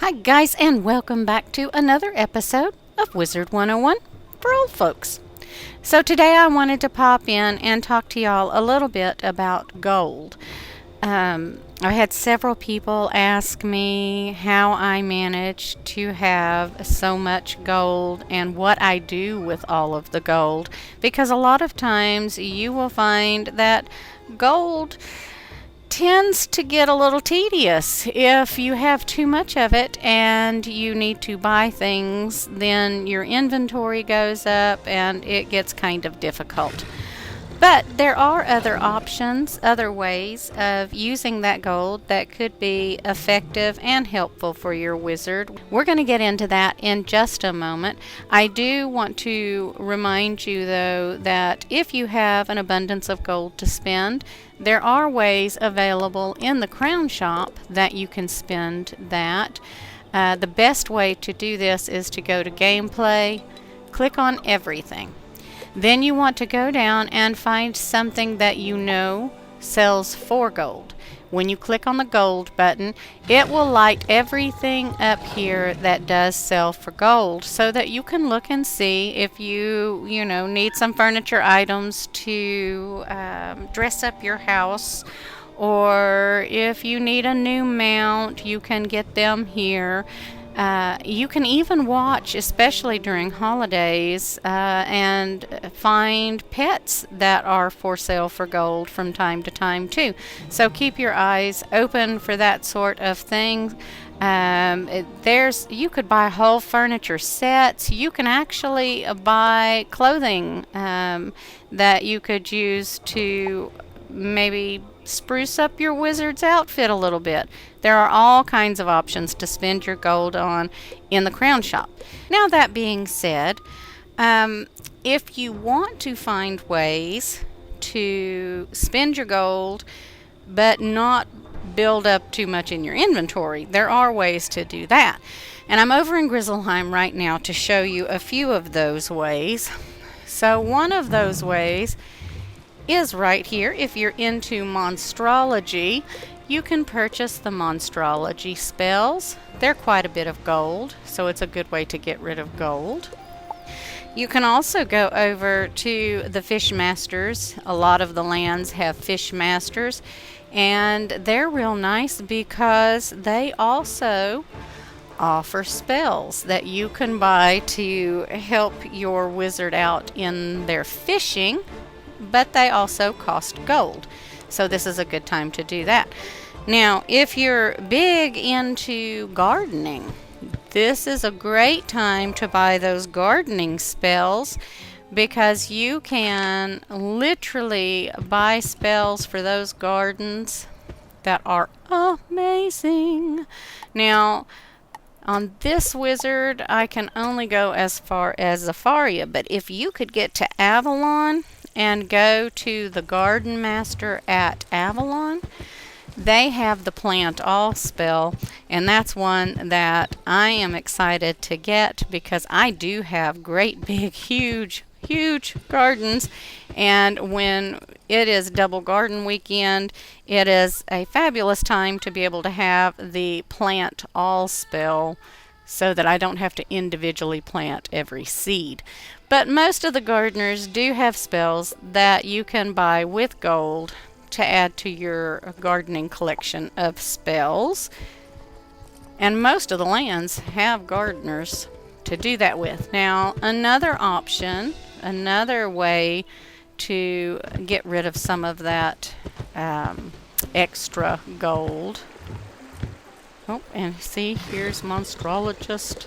Hi, guys, and welcome back to another episode of Wizard 101 for old folks. So, today I wanted to pop in and talk to y'all a little bit about gold. I had several people ask me how I managed to have so much gold and what I do with all of the gold, because a lot of times you will find that gold tends to get a little tedious. If you have too much of it and you need to buy things, then your inventory goes up and it gets kind of difficult. But there are other options, other ways of using that gold that could be effective and helpful for your wizard. We're going to get into that in just a moment. I do want to remind you, though, that if you have an abundance of gold to spend, there are ways available in the Crown Shop that you can spend that. The best way to do this is to go to Gameplay, click on Everything. Then you want to go down and find something that you know sells for gold. When you click on the gold button, it will light everything up here that does sell for gold, so that you can look and see if you need some furniture items to dress up your house, or if you need a new mount, you can get them here. You can even watch, especially during holidays, and find pets that are for sale for gold from time to time too. So keep your eyes open for that sort of thing. You could buy whole furniture sets. You can actually buy clothing that you could use to maybe spruce up your wizard's outfit a little bit. There are all kinds of options to spend your gold on in the Crown Shop. Now, that being said, if you want to find ways to spend your gold but not build up too much in your inventory, there are ways to do that. And I'm over in Grizzleheim right now to show you a few of those ways. So one of those ways is right here. If you're into Monstrology, you can purchase the Monstrology spells. They're quite a bit of gold, so it's a good way to get rid of gold. You can also go over to the Fishmasters. A lot of the lands have Fishmasters, and they're real nice because they also offer spells that you can buy to help your wizard out in their fishing, but they also cost gold. So this is a good time to do that. Now, if you're big into gardening, this is a great time to buy those gardening spells, because you can literally buy spells for those gardens that are amazing. Now, on this wizard, I can only go as far as Zafaria, but if you could get to Avalon and go to the Garden Master at Avalon, they have the Plant All spell, and that's one that I am excited to get, because I do have great big huge gardens, and when it is double garden weekend, it is a fabulous time to be able to have the Plant All spell, so that I don't have to individually plant every seed. But most of the gardeners do have spells that you can buy with gold to add to your gardening collection of spells. And most of the lands have gardeners to do that with. Now, another option, another way to get rid of some of that extra gold. Oh, and see, here's Monstrologist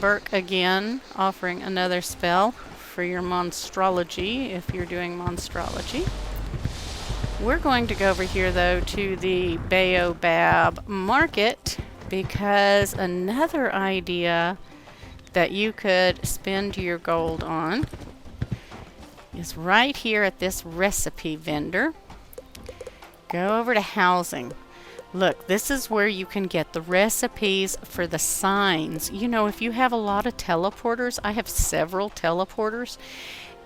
Burke again, offering another spell for your Monstrology if you're doing Monstrology. We're going to go over here, though, to the Baobab Market, because another idea that you could spend your gold on is right here at this recipe vendor. Go over to housing. Look, this is where you can get the recipes for the signs. You know, if you have a lot of teleporters, I have several teleporters,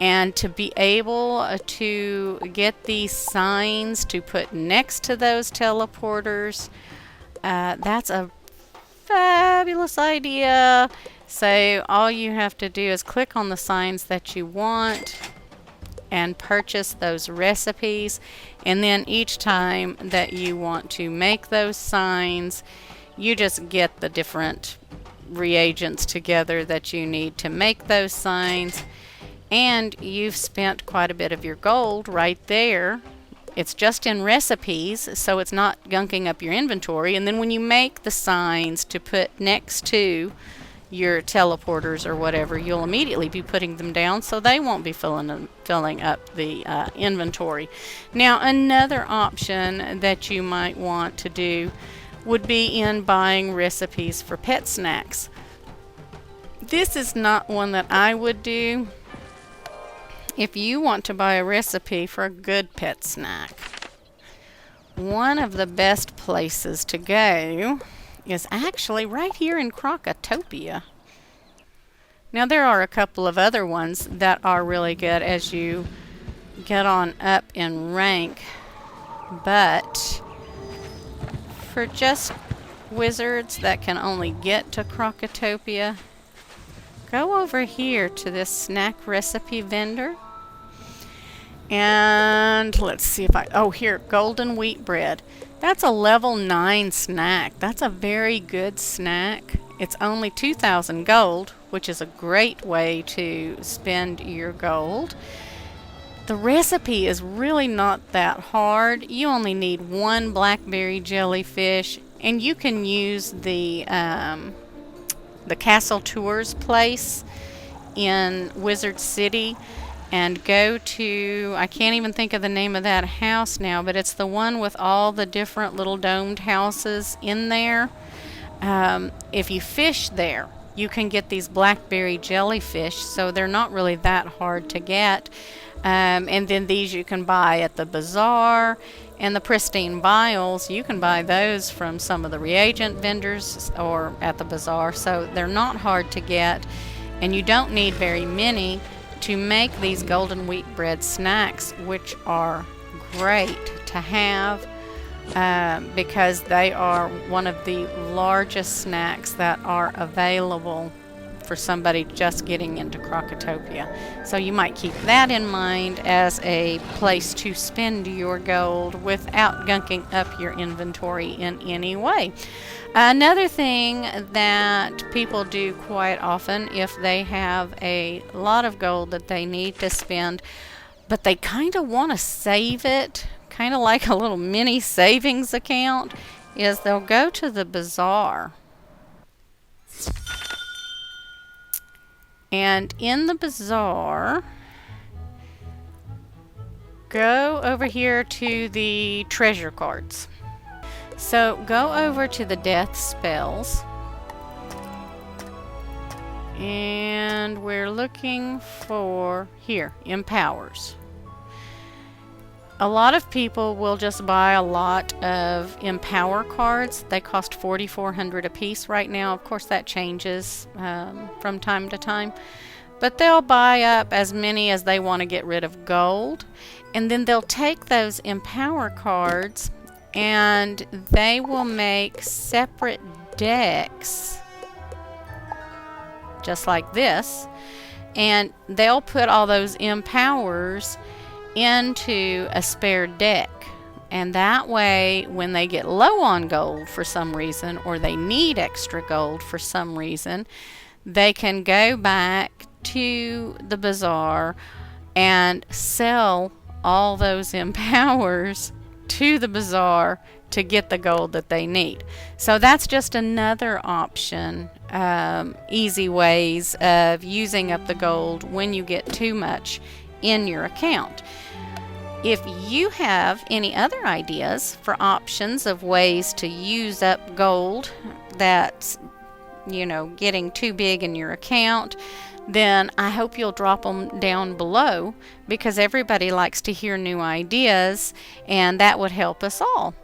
and to be able to get these signs to put next to those teleporters, that's a fabulous idea. So all you have to do is click on the signs that you want and purchase those recipes, and then each time that you want to make those signs, you just get the different reagents together that you need to make those signs, and you've spent quite a bit of your gold right there. It's just in recipes, so it's not gunking up your inventory. And then when you make the signs to put next to your teleporters or whatever, you'll immediately be putting them down, so they won't be filling up the inventory. Now, another option that you might want to do would be in buying recipes for pet snacks. This is not one that I would do. If you want to buy a recipe for a good pet snack, one of the best places to go is actually right here in Krokotopia. Now, there are a couple of other ones that are really good as you get on up in rank, but for just wizards that can only get to Krokotopia, go over here to this snack recipe vendor. And let's see if here, golden wheat bread. That's a level 9 snack. That's a very good snack. It's only 2,000 gold, which is a great way to spend your gold. The recipe is really not that hard. You only need one blackberry jellyfish, and you can use the Castle Tours place in Wizard City and go to, I can't even think of the name of that house now, but it's the one with all the different little domed houses in there. If you fish there, you can get these blackberry jellyfish, so they're not really that hard to get. And then these you can buy at the bazaar, and the pristine vials, you can buy those from some of the reagent vendors or at the bazaar, so they're not hard to get, and you don't need very many to make these golden wheat bread snacks, which are great to have because they are one of the largest snacks that are available for somebody just getting into Krokotopia. So you might keep that in mind as a place to spend your gold without gunking up your inventory in any way. Another thing that people do quite often if they have a lot of gold that they need to spend, but they kind of want to save it, kind of like a little mini savings account, is they'll go to the bazaar. And in the bazaar, go over here to the treasure cards. So go over to the death spells, and we're looking for here, empowers. A lot of people will just buy a lot of empower cards. They cost 4,400 a piece right now. Of course, that changes from time to time. But they'll buy up as many as they want to get rid of gold. And then they'll take those empower cards and they will make separate decks, just like this. And they'll put all those empowers into a spare deck, and that way when they get low on gold for some reason, or they need extra gold for some reason, they can go back to the bazaar and sell all those empowers to the bazaar to get the gold that they need. So that's just another option, easy ways of using up the gold when you get too much in your account. If you have any other ideas for options of ways to use up gold that's, getting too big in your account, then I hope you'll drop them down below, because everybody likes to hear new ideas, and that would help us all.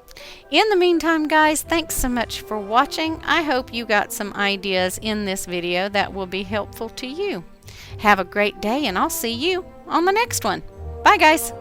In the meantime, guys, thanks so much for watching. I hope you got some ideas in this video that will be helpful to you. Have a great day, and I'll see you on the next one. Bye, guys.